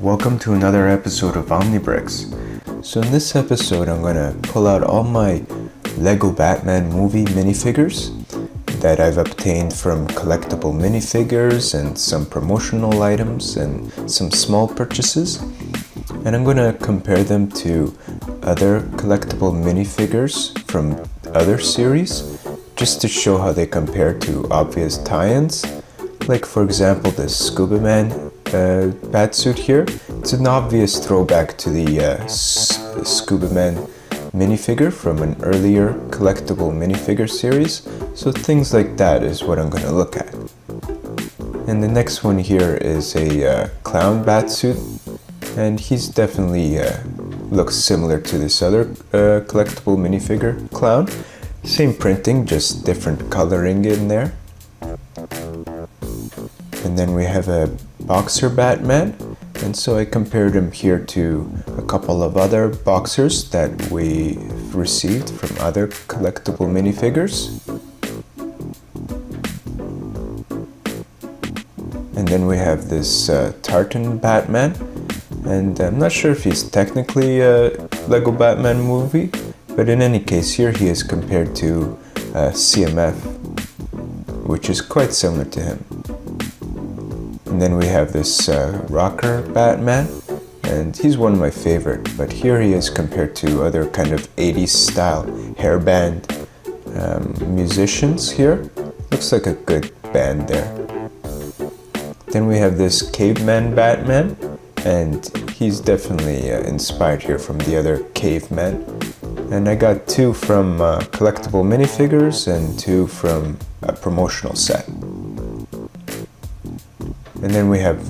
Welcome to another episode of OmniBricks. So in this episode I'm going to pull out all my Lego Batman movie minifigures that I've obtained from collectible minifigures and some promotional items and some small purchases. And I'm going to compare them to other collectible minifigures from other series just to show how they compare to obvious tie-ins. Like for example this Scuba Man batsuit here. It's an obvious throwback to the Scuba Man minifigure from an earlier collectible minifigure series. So things like that is what I'm going to look at. And the next one here is a clown batsuit, and he's definitely looks similar to this other collectible minifigure clown. Same printing, just different coloring in there. And then we have a boxer Batman, and so I compared him here to a couple of other boxers that we received from other collectible minifigures. And then we have this tartan Batman, and I'm not sure if he's technically a Lego Batman movie, but in any case here he is compared to CMF, which is quite similar to him. And then we have this rocker Batman, and he's one of my favorite, but here he is compared to other kind of 80s style hairband musicians here. Looks like a good band there. Then we have this caveman Batman, and he's definitely inspired here from the other caveman. And I got two from collectible minifigures and two from a promotional set. And then we have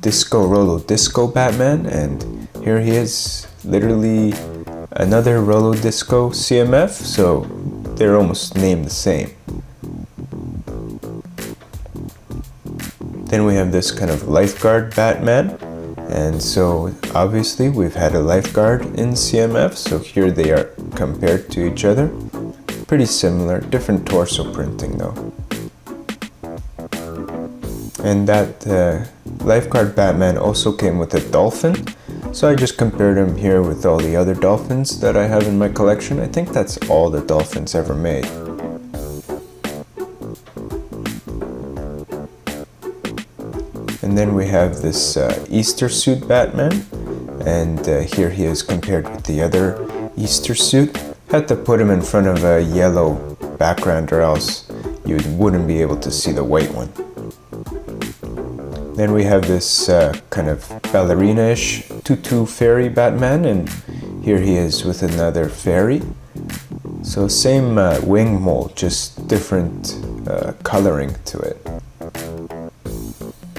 Disco Rolo Disco Batman, and here he is, literally another Rolo Disco CMF, so they're almost named the same. Then we have this kind of lifeguard Batman, and so obviously we've had a lifeguard in CMF, so here they are compared to each other. Pretty similar, different torso printing though. And that lifeguard Batman also came with a dolphin, so I just compared him here with all the other dolphins that I have in my collection. I think that's all the dolphins ever made. And then we have this Easter suit Batman, and here he is compared with the other Easter suit. Had to put him in front of a yellow background or else you wouldn't be able to see the white one. Then we have this kind of ballerina-ish tutu fairy Batman, and here he is with another fairy. So same wing mold, just different coloring to it.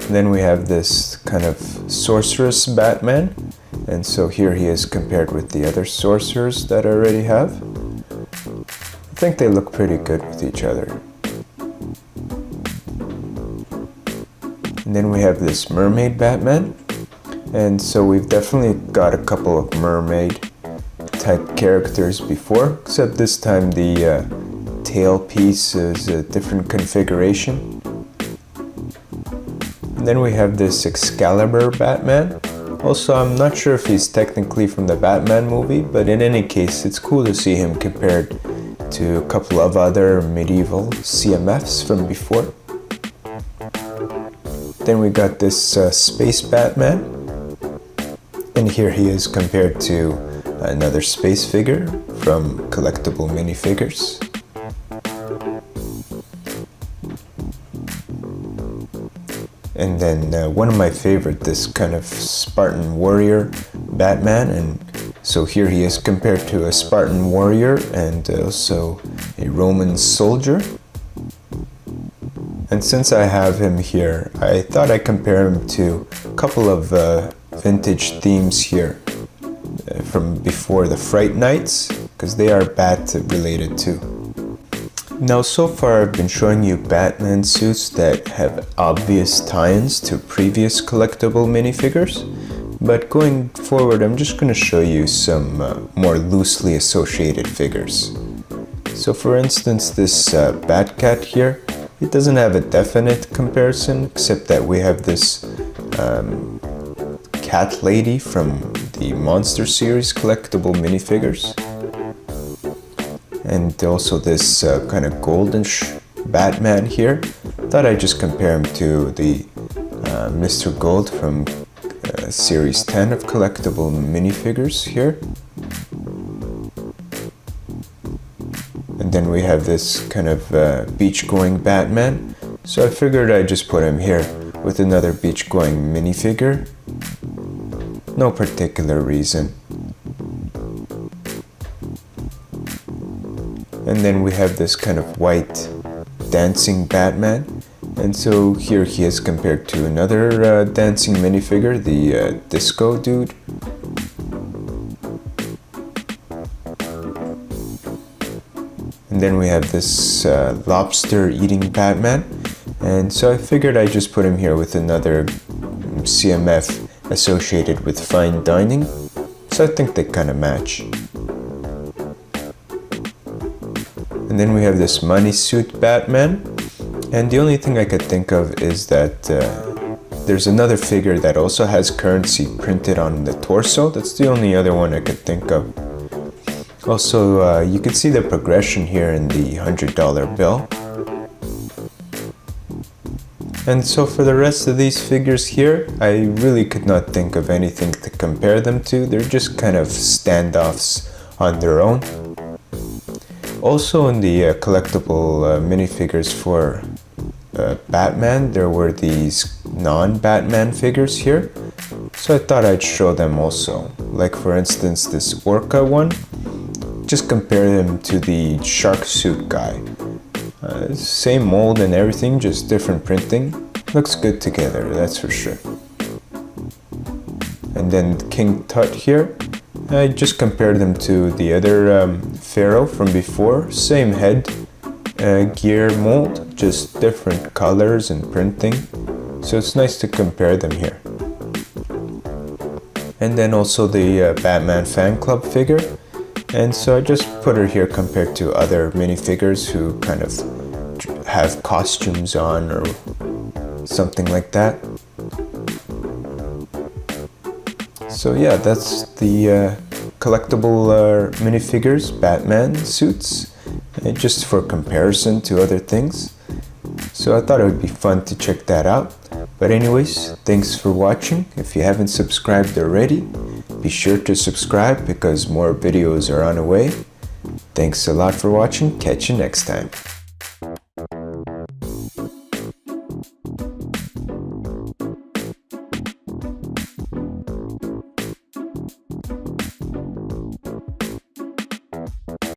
And then we have this kind of sorceress Batman, and so here he is compared with the other sorcerers that I already have. I think they look pretty good with each other. And then we have this mermaid Batman, and so we've definitely got a couple of mermaid type characters before, except this time the tail piece is a different configuration. And then we have this Excalibur Batman. Also, I'm not sure if he's technically from the Batman movie, but in any case it's cool to see him compared to a couple of other medieval CMFs from before. Then we got this Space Batman, and here he is compared to another space figure from collectible minifigures. And then one of my favorite, this kind of Spartan warrior Batman, and so here he is compared to a Spartan warrior and also a Roman soldier. And since I have him here, I thought I'd compare him to a couple of vintage themes here from before the Fright Nights, because they are Bat related too. Now so far I've been showing you Batman suits that have obvious tie-ins to previous collectible minifigures, but going forward I'm just going to show you some more loosely associated figures. So for instance this Batcat here, it doesn't have a definite comparison, except that we have this cat lady from the Monster series collectible minifigures. And also this kind of goldish Batman here. Thought I'd just compare him to the Mr. Gold from Series 10 of collectible minifigures here. And then we have this kind of beach-going Batman. So I figured I'd just put him here with another beach-going minifigure. No particular reason. And then we have this kind of white dancing Batman. And so here he is compared to another dancing minifigure, the disco dude. And then we have this lobster eating Batman. And so I figured I'd just put him here with another CMF associated with fine dining. So I think they kind of match. And then we have this money suit Batman. And the only thing I could think of is that there's another figure that also has currency printed on the torso. That's the only other one I could think of. Also, you can see the progression here in the $100 bill. And so for the rest of these figures here, I really could not think of anything to compare them to. They're just kind of standoffs on their own. Also in the collectible minifigures for Batman, there were these non-Batman figures here. So I thought I'd show them also. Like for instance this Orca one. Just compare them to the shark suit guy. Same mold and everything, just different printing. Looks good together, that's for sure. And then King Tut here. I just compared them to the other Pharaoh from before. Same head, gear mold, just different colors and printing. So it's nice to compare them here. And then also the Batman fan club figure. And so I just put her here compared to other minifigures who kind of have costumes on or something like that. So yeah, that's the collectible minifigures, Batman suits, just for comparison to other things. So I thought it would be fun to check that out. But anyways, thanks for watching. If you haven't subscribed already, be sure to subscribe because more videos are on the way. Thanks a lot for watching. Catch you next time.